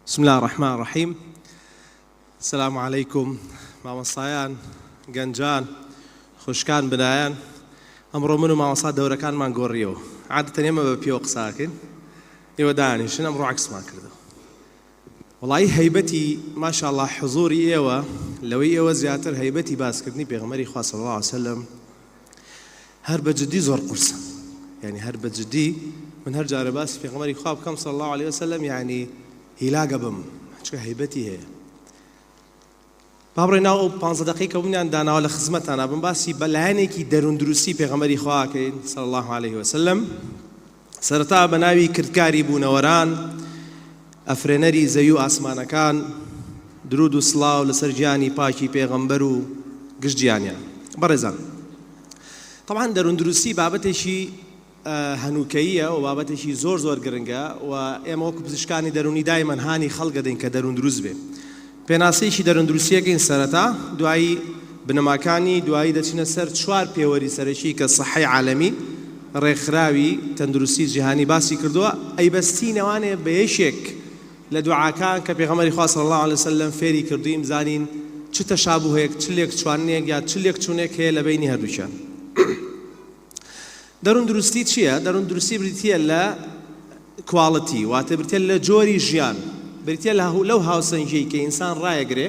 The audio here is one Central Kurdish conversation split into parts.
بسم الله الرحمن الرحيم. السلام عليكم مامۆستایان گەنجان خوشکان بنایان. ئەمڕۆ من و مامۆستا دەورەکانمان گۆڕیەوە. عادەتەن ئێمە بە پێوە قساکەین، ئێوە دانیشن، ئەمڕۆ عەکسمان کردەوە. وەڵی هەیبەتی ماشاءالله حضوری ئێوە لەوەی ئێوە زیاتر هەیبەتی باسکردنی پێغەمبەری خوا صلی الله علیه وسلم هەر بەجددی زۆر قورسە. یعنی هەر بەجددی من هەر جارە باسی پێغەمبەری خوا بکەم صلی الله علیه وسلم یعنی هیلاگە بم، چکە هەیبەتی هەیە. با بڕێ ناو 15 دقیقە بوونیان داناوە لە خزمەتانە بم باسی بەلایەنێکی دەروندروستی پێغەمبەری خواکەین صلی الله علیه وسلم. سەرەتا بە ناوی کردکاری بوونەوەران، ئەفرێنەری زەوی و ئاسمانەکان، درود و سڵاو لەسەر گیانی پاکی پێغەمبەر و گشتگیانیان. بەڕێزان، طبعا دەروندروستی بابەتێکی هەنووکەییە و بابەتێکی زۆر زۆر گرنگە و ئێمە وەکو پزیشکانی دەرونی دایمەن هانی خەڵک دەین کە دەروندروست بێ. پێناسەیەکی دەروندروستیەکەین سەرەتا، دوایی بنەماکانی، دوایی دەچینە سەر چوار پێوەری سەرەکی کە سەحەی عالەمی ڕێکخراوی تەندروستی جیهانی باسی کردووە. ئەیبەستی نەوانێ بە یەشێک لە دوعاکان کە پێغەمبەری خوا صلی الله علیه وسلم فێری کردووی بزانین چ تەشابوهەیەک، چ لێک چواننێک یا چ لێک چوونێک هەیە لە بینی هەردووکیان. دەروندروستی چییە؟ دەروندروستی بریتیە لە کواڵیتی، واتە بریتیە لە جۆری ژیان، بریتیە لەو هاوسەنگیەی کە ئینسان ڕایەگرێ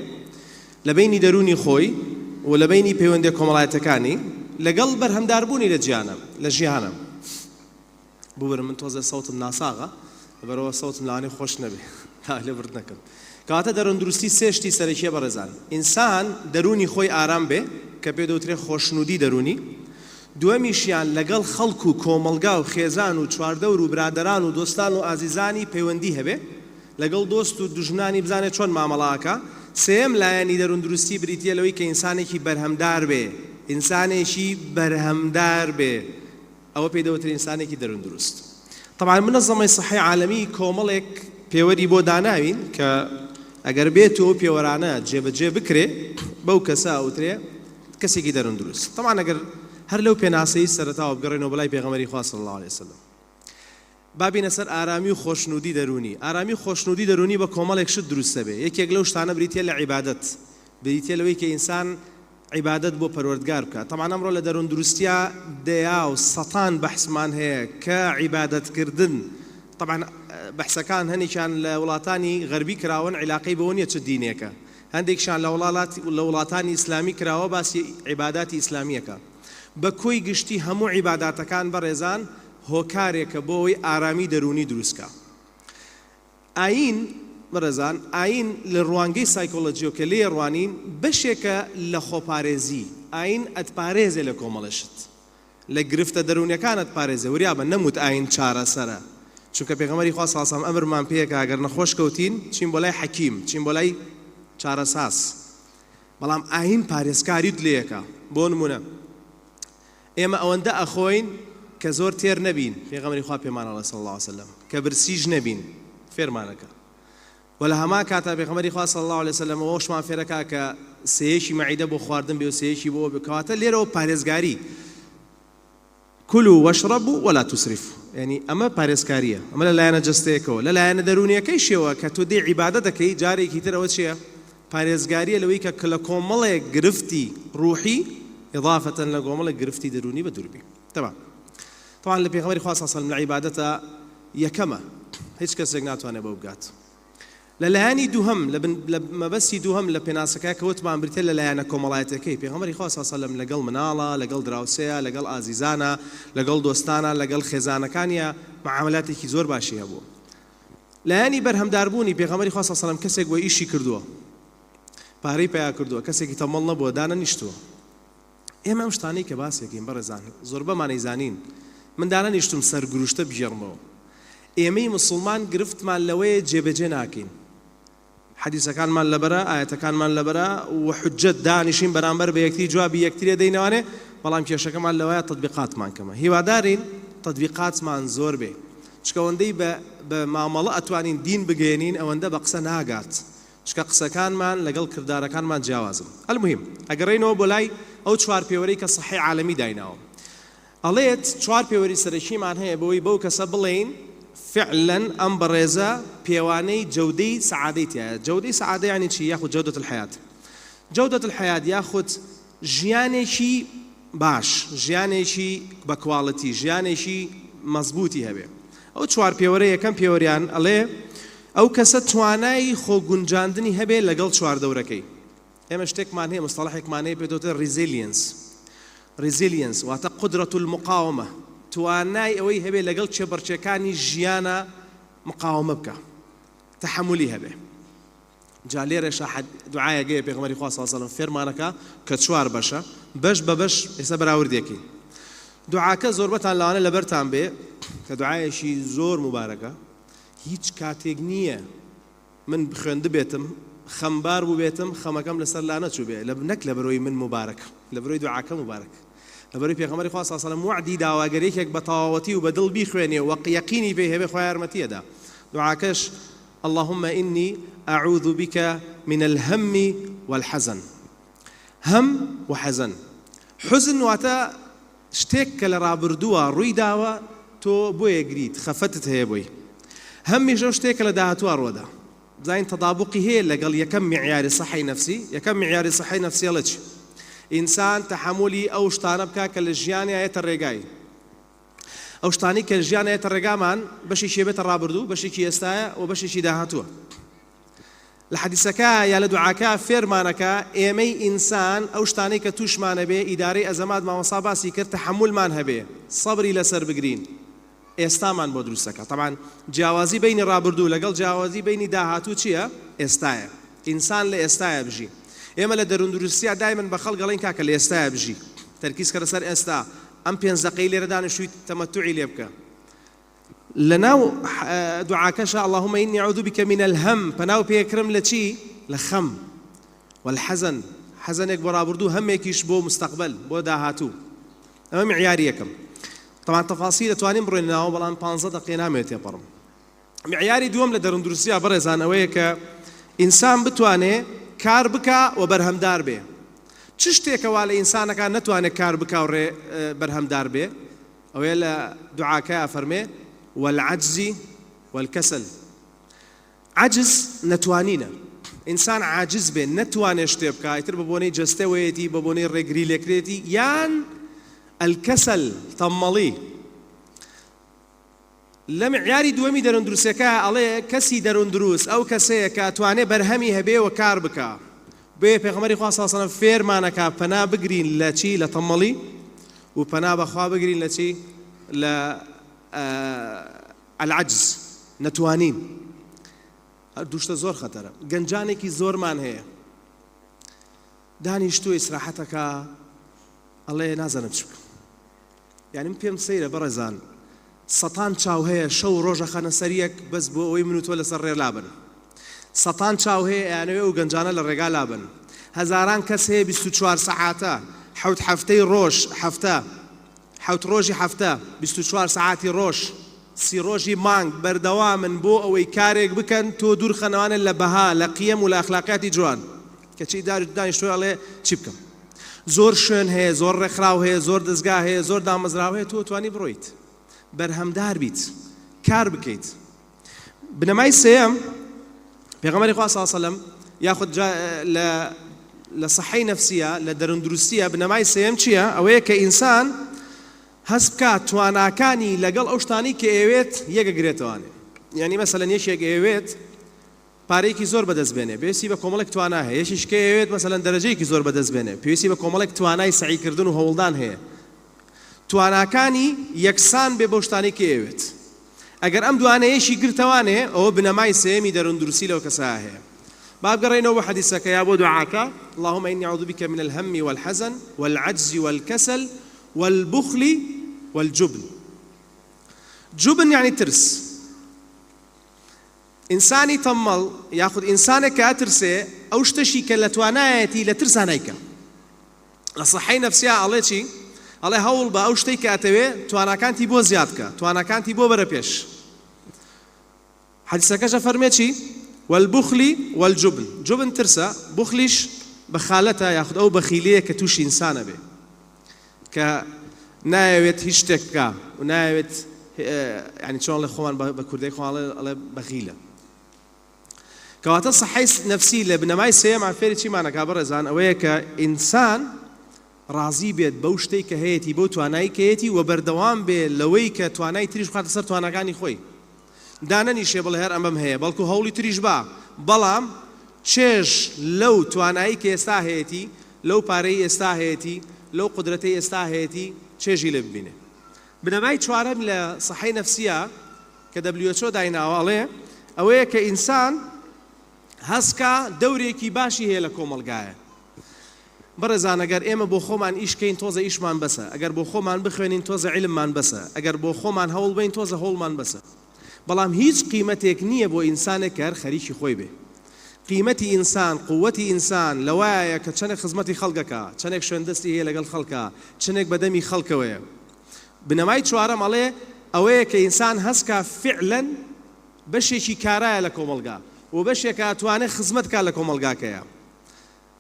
لە بینی دەرونی خۆی و لە بینی پەیوەندی کۆمەڵایەتەکانی لەگەڵ بەرهەمداربوونی لە ژیانە. ببرم من تۆزە سەوتم ناساغە بەرەوە سەوتم لەوانەیە خۆش نەبێ لێ برد نەکەم. کەواتە دەروندروستی سێشتی سەرەکیە بەڕێزان. ئینسان دەرونی خۆی ئارام بێ کە پێ دەوترێ خۆشنودی دەرونی. دووەمیشیان لەگەڵ خەڵک و کۆمەلگا و خێزان و چواردەور و برادەران و دۆستان و ئازیزانی پەیوەندی هەبێ، لەگەڵ دۆست و دوژمنانی بزانێت چۆن مامەڵاکە. سێم لایەنی دەروندروستی بریتیە لەوەی کە ئینسانێکی بەرهەمدار بێ، ئینسانێکی بەرهەمدار بێ، ئەوە پێی دەوترێت ئینسانێکی دەروندروست. طبعا منەظەمەی سەحەی عالەمی کۆمەڵێک پێوەری بۆ داناوین کە ئەگەر بێت و پێوەرانە جێبەجێ بکرێ بەو کەسە ئەوترێ کەسێکی دەروندروست. طبعا ئەگەر هەر لەو پێناسەی سەرەتاوە بگەڕێنەوە بەلای پێغەمبەری خوا صلی الله علیه وسلم، بابینە سەر ئارامی و خۆشنودی دەرونی. ئارامی و خۆشنودی دەرونی بە کۆمەڵێک شت دروستە بێ. یەکێک لەو شتانە بریتیە لە عیبادەت، بریتیە لەوەی کە ئینسان عیبادەت بۆ پەروەردگار بکات. طبعا ئەمڕۆ لە دەروندروستیا دەیا و سەتان بەحسمان هەیە کە عیبادەتکردن. طبعا بەحسەکان هەنێکیان لە وڵاتانی غەربی کراون عیلاقەی بەوە نییە چ دینێکە، هەندێکشان لە وڵاتانی ئیسلامی کراوە باسی عیباداتی ئیسلامیەکە. بە کۆی گشتی هەموو عیباداتەکان بەڕێزان هۆکارێکە بۆ ئەوەی ئارامی دەرونی دروستکە. ئاین بەڕێزان، ئاین لە ڕوانگەی سایکۆلۆجی و کە لێ ڕوانین بەشێکە لە خۆپارێزی. ئاین ئەتپارێزێ لە کۆمەڵەشت، لە گرفتە دەرونیەکان ئەتپارێزێ. وریابە نەموت ئاین چارەسەرە، چونکە پێغەمبەری خوا صلی الله علیه وسلم ئەمرمان پێیەکە ئەگەر نەخۆش کەوتین چین بۆ لای حەکیم، چین بۆ لای چارەساس. بەڵام ئاین پارێزکاریت لێیەکە. بۆ نمونە ئێمە ئەوەندە ئەخۆین کە زۆر تێر نەبین، پێغەمبەری خوا پێمانەڵێ صلی الله علیه وسلم، کە برسیج نەبین، فێرمانەکە. و لە هەمان کاتە پێغەمبەری خوا صلی الله علیه وسلم ئەوەشمان فێرەکا کە سێیەکی مەعیدە بۆ خواردن بێ و سێیەکی بۆ بکەواتە لێرەوە پارێزگاری. کولوا واشربوا ولا تسرفوا، یعنی ئەمە پارێزکاریە، ئەمە لەلایەنە جەستەیەکەوە. لەلایەنە دەرونیەکەی شێوە کە تۆ دێ عیبادەت دەکەی، جارێکی ترەوە چییە؟ پارێزگاریە لەوەی کە لە کۆمەڵێک گرفتی ڕوحی إضافة لقوم لك قرفتي دروني بدربي. طبعا اللي بيغمر خاص أصلا من عبادته يكمة هيش كسجنات وأنا بوجات. للهاني دوهم لما بس يدوهم لبناسك كوت ما أمريكا للهانا كملايته كي بيغمر خاص أصلا من لقل منالا، لقل دراوسيا، لقل عزيزانا، لقل دوستانا، لقل خزانة كانيا معاملاتي كي زور باشي أبو. لهاني برهم داربوني بيغمر خاص أصلا كسج وإيشي كردوه. باري بيا كردوه كسج يتملنا بودانا نشتوه. ئێمە ئەم شتانەی کە باسێکین بەڕێزان زۆر بەمانەی زانین. من دانا نیشتم سەرگروشتە بژێڕمەوە. ئێمەی موسڵمان گرفتمان لەوەیە جێبەجێ ناکەین. حەدیسەکانمان لەبەرە، ئاەتەکانمان لەبەرە و حجەت دانیشین بەرامبەر بە یەکتری جوابی یەکترێ دەینەوانێ، بەڵام کێشەکەمان لەوەیە تەطبیقاتمان کەمە. هیوادارین تەطبیقاتمان زۆر بێ، چکە ئەوەندەی بە مامەڵە ئەتوانین دین بگەێنین ئەوەندە بە قسە ناگات، چکە قسەکانمان لەگەڵ کردارەکانمان جیاوازن. ئەلموهیم ئەگەڕێینەوە بۆ لای ئەو چوار پێوەرەی کە سەحەی عالەمی دایناوە. ئەڵێت چوار پێوەری سەرەکیمان هەیە بەوەی بەو کەسە بڵێین فعلا ئەم بەڕێزە پێوانەی جەودەی سەعادەی تایە. جەودەی سەعادە یعنی چی؟ یاخود جەودەت الحەیات. جەودەت الحەیات یاخود ژیانێکی باش، ژیانێکی بە کواڵەتی، ژیانێکی مەزبوطی هەبێ. ئەو چوار پێوەرە یەکەم پێوەریان ئەڵێ ئەو کەسە توانای خۆگونجاندنی هەبێ لەگەڵ چواردەورەکەی. ئێمە شتێکمان هەیە، مستەڵەحێکمان هەیە پێدۆتە ریزیلینس واتە قودرەت المقاومە، توانای ئەوەی هەبێ لەگەڵ چێبەرچێکانی ژیانە مقاومە بکە، تەحەمولی هەبێ. جا لێرەش دوعایەکەیە پێغەمبەری خوا صلی الله علیه و سلم فێرمانەکە کە چوار بەشە، بەش بە بەش ئێستا بەراوردێکی. دوعاکە زۆربەتان لەوانە لەبەرتان بێ کە دوعایەشی زۆر مبارەکە. هیچ کاتێک نییە من خوێندە بێتم خەمبار بوو بێتم خەمەکەم لەسەر لا نەچوو بێ، نەک لە بەرەوەی من مبارەک، لە بەرەوەی دوعاکە مبارەک، لە بەرەوەی پێغەمبەری خوا صلی الله علیه و سلم وعدی داواگەرێکێک بە تەواوەتی و بە دڵ بیخوێنێ و یەقینی پێی هەبێ خوا یارمەتیەدا. دوعاکەش اللهم إني أعوذ بك من الهم والحزن. هم وحزن. حزن واتا شتێک کە لە ڕابردووە ڕووی داوە تۆ بۆیە گریت، خەفەتت هەیە بۆی. هەمیش ئەو شتێکە لە داهاتووە ڕۆدا. بزانین تەطابوقی هەیە لەگەڵ یەکەم معیاری سەحەی نەفسی. یەکەم معیاری سەحەی نەفسی ئەڵێ چی؟ ئینسان تەحەمولی ئەو شتانە بکات کە لە ژیانی هەیەتە ڕێگای. ئەو شتانی کە ژیان هەیەتە ڕێگامان بەشێکی هەبێتە ڕابردوو، بەشێکی ئێستایە و بەشێکی داهاتووە. لە حەدیسەکە یا لە دوعاکە فێرمانەکە ئێمەی ئینسان ئەو شتانەی کە تووشمانە بێ ئیدارەی ئەزەمات مامۆستا باسی کرد تەحەموولمان هەبێ، سەبری لەسەر بگرین، ئێستامان بۆ دروستەکە. تەبعاً جیاوازی بینی ڕابردوو لەگەڵ جیاوازی بینی داهاتوو چییە؟ ئێستایە. ئینسان لە ئێستایە بژی. ئێمە لە دەروندروستیە دایمەن بە خەڵک گەڵێن کاکە لە ئێستایە بژی، تەرکیز کە لەسەر ئێستا. ئەم 5 دقەی لێرە دانیشتووی تەمەتوعی لێ بکە. لەناو دوعاکەشە اللهم إني أعوذ بك من الهم، پەناو پێکرم لە چی؟ لە خەم والحەزن. حەزنێک بۆ ڕابردوو، هەمێکیش بۆ مستەقبل، بۆ داهاتوو. ئەمە معیاری یەکەم. طبعا تەفاصیل دەتوانین بڕۆینەوە بەڵام 15 دقەیە نامەوێت تێپەڕم. معیاری دووەم لە دەروندروستیە بەڕێزان ئەوەیە کە ئینسان بتوانێ کار بکا و بەرهەمدار بێ. چ شتێکەوە لە ئینسانەکان نەتوانێت کار بکا و بەرهەمدار بێ؟ ئەوەیە لە دوعاکە فەرمێ والعجز والكسل. عجز نتوانینە. ئینسان عاجز بێ، نەتوانێت شتێ بکا، ئیتر بە بۆنەی جەستەوەیەتی، بە بۆنەی ڕێگری لێکرێتی، یان الكسل تەمەڵی. لە معیاری دووەمی دەروندروستەکە ئەڵێ کەسی دەروندروست ئەو کەسەیە کە ئەتوانێ بەرهەمی هەبێ و کار بکا. بێ پێغەمبەری خوا صلی الله علیه و سلم فێرمانەکە پەنا بگرین لە چی؟ لە تەمەڵی، و پەنا بەخوا بگرین لە چی؟ لە العجز، نەتوانین. دووشتە زۆر خەتەرە. گەنجانێکی زۆرمان هەیە دانیشتووە ئیسراحەتەکە ئەڵێ نازانم چ بکەم. یعنی من پێم سەیرە بەڕێزان، سەتان چاو هەیە شەو ڕۆژە خەنە سەریەک بەس بۆ ئەوەی من و تۆ لەسەر ڕێ لابن. سەتان چاو هەیە یانەوێ و گەنجانە لە ڕێگا لابن. هەزاران کەس هەیە 24 سەعاتە، حەوت هەفتەی ڕۆژ هەفتە، حەوت ڕۆژی هەفتە، 24 سەعاتی ڕۆژ، 30 ڕۆژی مانگ بەردەوامن بۆ ئەوەی کارێک بکەن تۆ دوور خەنەوانە لە بەها، لە قیەم و لە ئەخلاقیاتی جوان. کەچی دانیشتووە ئەڵێ چی بکەم؟ زۆر شوێن هەیە، زۆر ڕێکخراو هەیە، زۆر دەستگا هەیە، زۆر دامەزراو هەیە، تۆ توانی بڕۆیت بەرهەمدار بیت، کار بکەیت. بنەمای سێەم پێغەمبەری خوا صلی الله علیه و سلم یاخود لە سەحەی نەفسیە، لە دەروندروستیە بنەمای سێەم چییە؟ ئەوەیە کە ئینسان هەست بکات تواناکانی لەگەڵ ئەو شتانی کە ئەوێت یەکەگرێتەوانێ. یعنی مەسەلەن یەکێک ئەوێت پارەیەکی زۆر بەدەست بێنێ، پێویستی بە کۆمەڵێک توانای هەیە. یەکیش کە ئەوێت مەسەلەن دەرەجەیەکی زۆر بەدەست بێنێ، پێویستی بە کۆمەڵێک توانای سەعیکردن و هەوڵدان هەیە. تواناکانی یەکسان بێ بۆ شتانی کە ئەوێت. ئەگەر ئەم دوانەیەشی گرتەوانێ ئەوە بنەمای سێمی دەروندروستی لەو کەسا هەیە. بابگەڕێنەوە بە حەدیسەکە یا بۆ دوعاکە اللهم إني أعوذ بك من الهم والحزن والعجز والكسل والبخل والجبن. جبن يعني ترس. إنساني تمل ياخذ إنسانك أترسه أو شتشي كالتوانايتي لترسانيك. لصحي نفسها الله شيء الله هول با أو شتي كأتوي توانا كانتي بو زيادك توانا كانتي بو بربيش. حديثك فرميتشي والبخل والجبن. جبن ترسا، بخلش بخالتها ياخذ أو بخيلية كتوش إنسان به. ناوێت هیچ شتێک بکە و ناوێت يعني چۆن لە خۆمان بە کوردی خۆڵێ بەخیلە کەواتە سەحەی نەفسی لە بنەمای سێیەمان فێری چیمانەکا بەڕێزان ئەوەیە کە ئینسان ڕازی بێت بەو شتەی کە هەیەی بەو توانایی کەیەتی و بەردەوام بێ لەوەی کە توانای تریش بخاتە سەر توانەکانی خۆی دانەنیشێ بڵێ هەر ئەمەم هەیە بەڵکو هەوڵی تریش با بەڵام چێژ لەو توانایی کە ئێستا هەیەی لەو پارەی ئێستا هەیەی لەو قودرەتەی ئێستا هەیەی چێژی لێ ببینێ بنەمای چوارەم لە سەحەی نەفسیە کە WHO دایناوەڵێ ئەوەیە کە ئینسان هەسکا دەورێکی باشی هەیە لە کۆمەڵگایە بەڕێزان ئەگەر ئێمە بۆ خۆمان ئیشکەین تۆزە ئیشمان بەسە ئەگەر بۆ خۆمان بخوێنین تۆزە عیلممان بەسە ئەگەر بۆ خۆمان هەوڵ بین تۆزە هەوڵمان بەسە بەڵام هیچ قیمەتێک نییە بۆ ئینسانێک کە هەر خەریکی خۆی بێ قیمەتی ئینسان قووەتی ئینسان لەوایە کە چەندێک خزمەتی خەڵکەکە چەندێک شوێندەستی هەیە لەگەڵ خەڵکە چەندێک بەدەمی خەڵکەوەیە بنەمای چوارەم ئەڵێ ئەوەیە کە ئینسان هەسکا فعلەن بەشێکی کارایە لە کۆمەڵگا و بەشێکە ئەتوانێت خزمەت کا لە کۆمەڵگاکەیە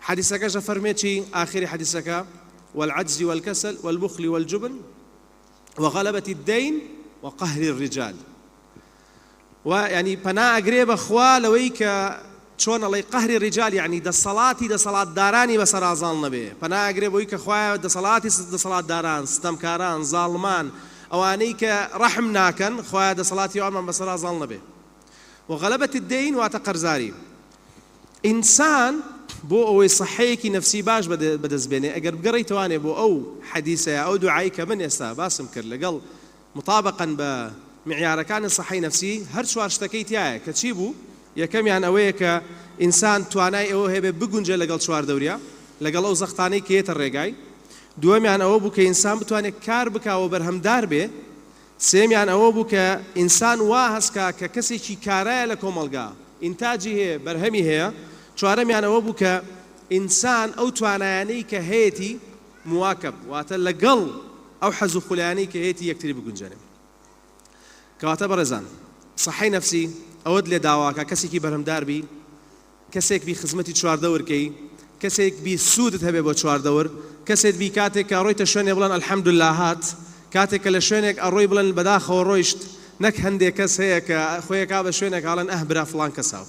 حديثك فرميتي آخر حديثك والعجز والكسل والبخل والجبن وغلبة الدين وقهر الرجال ويعني بنا أقريب أخوة لويك شون الله قهر الرجال يعني دا صلاة داراني بس رازالنا به بنا أقريب ويك أخوة دا صلاة داران ستمكاران ظالمان أوانيك رحمناكن أخوة دا صلاة يوم بس رازالنا به وغلبة الدين واتقرزاري إنسان بۆ ئەوەی سەحەیەکی نەفسی باش بەدەستبێنێ ئەگەر بگەڕیتوانێ بۆ ئەو حەدیثەیە ئەو دوعایی کە من ئێستا باسم کرد لەگەڵ مطابقاً بە معیارەکانی سەحەی نەفسی هەر چوار شتەکەی تایە کە چی بوو یەکەمیان ئەوەیە کە ئینسان توانای ئەوە هەیە بگونجێ لەگەڵ چوار دەوریا لەگەڵ ئەو زەختانەی کە هێتە ڕێگای دووەمیان ئەوە بوو کە ئینسان بتوانێت کار بکاوە بەرهەمدار بێ سێمیان ئەوە بوو کە ئینسان وا هەسکا کە کەسێکی کارایە لە کۆمەڵگا ئینتاجی هەیە بەرهەمی هەیە چوارەمیان ئەوە بوو کە ئینسان ئەو توانایانەی کە هەیەی مواکەب واتە لەگەڵ ئەو حەز و خولیانەی کە هەیەی یەکتری بگونجێنێ کەواتە بەڕێزان سەحەی نەفسی ئەوەت لێ داواکە کەسێکی بەرهەمدار بی کەسێک بی خزمەتی چواردەورکەی کەسێک بی سوودت هەبێ بۆ چواردەور کەسێک بی کاتێک کە ڕۆیتە شوێنێ بڵێن ئەلحەمدوللا هات کاتێک کە لە شوێنێک ئەڕۆی بڵێن بەداخەوە ڕۆیشت نەک هەندێک کەس هەیە کە خۆیەکا بە شوێنێک هاڵێن برا فڵان کەساو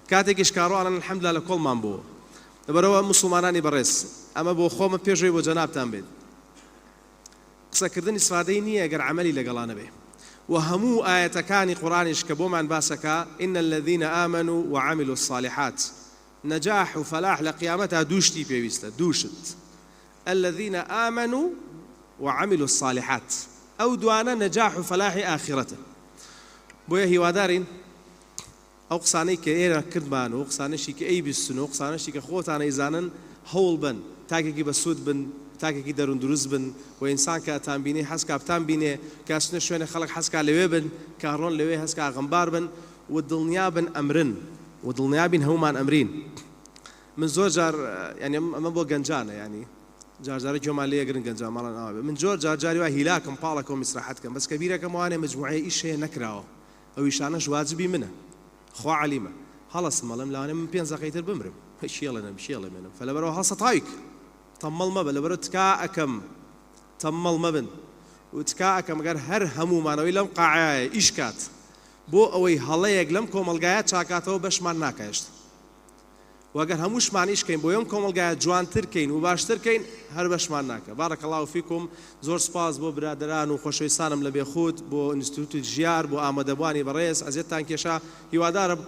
کاتێکیش کاڕۆڵن الحەمدلله لە کۆڵمان بووە لەبەرەوە موسڵمانانی بەڕێز ئەمە بۆ خۆمە پێشەوەی بۆ جەنابتان بێت قسەکردنی سفادەی نییە ئەگەر عەمەلی لەگەڵانە بێ و هەموو ئاەتەکانی قورئانیش کە بۆمان باسەکە إن الذين آمنوا وعملوا الصالحات نجاح و فلاح لە قیامەتە دووشتی پێویستە دووشت الذين آمنوا وعملوا الصالحات ئەو دوانە نەجاح و فلاحی ئاخرەتە بۆیە هیوادارین ئەو قسانەی کە ئێرە کردمان و قسانەشی کە ئەی بیستن و قسانەشی کە خۆتان ئەیزانن هەوڵ بن تاکێکی بەسوود بن تاکێکی دەروون دروست بن و ئینسان کە ئەتان بینێ حەزکا بتان بینێ کەچنە شوێنە خەڵک حەزکا لەوێ بن کاڕۆن لەوێ هەزکا غەمبار بن و دڵنیا بن ئەمرن و دڵنیا بین هەمومان ئەمرین من زۆر جار یعنی ئەمە بۆ گەنجانە یعنی جارجارە گوێمان لێ گرن گەنجان ماڵان ئاوێ من زۆر جارجاری وا هیلاکم پاڵەکەم ئیسراحەت کەم بەس کە بیرەکەم وانێ مجموعەیە ئیش هەیە نەکراوە ئەو ئیشانەش واجبی منە خوا علیمە هەڵەس مەڵم لەوانێ من 5 دقەیتر بمرم شێڵێ منم فلەبەرەوە هەڵسەتاویک تەمەڵ مەبە لەبەرە تکا ئەەکەم تەمەڵ مەبن و تکا ئەەکەم گەر هەر هەمومانەوەی لەم قاعایە ئیش کات بۆ ئەوەی هەڵەیەک لەم کۆمەڵگایە چاکاتەوە بەشمان ناکەشت وەگەر هەمووشمان ئیشکەین بۆ ئەم کۆمەڵگایە جوانترکەین و باشترکەین هەر بەشمان ناکە بارەکەڵڵاو فیکم زۆر سپاس بۆ برادەران و خۆشەویستانم لە بێخود بۆ ئینستیتوتی ژیار بۆ ئامادەبوانی بەڕێز ئەزیەتتان کێشا هیوادارم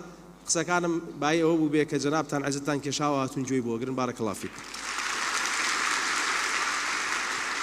قسەکانم بای ئەوە بوو بێ کە جەنابتان ئەزیەتتان کێشاوە هاتوون گوێی بۆ گرن بارەکەڵڵاو فیکم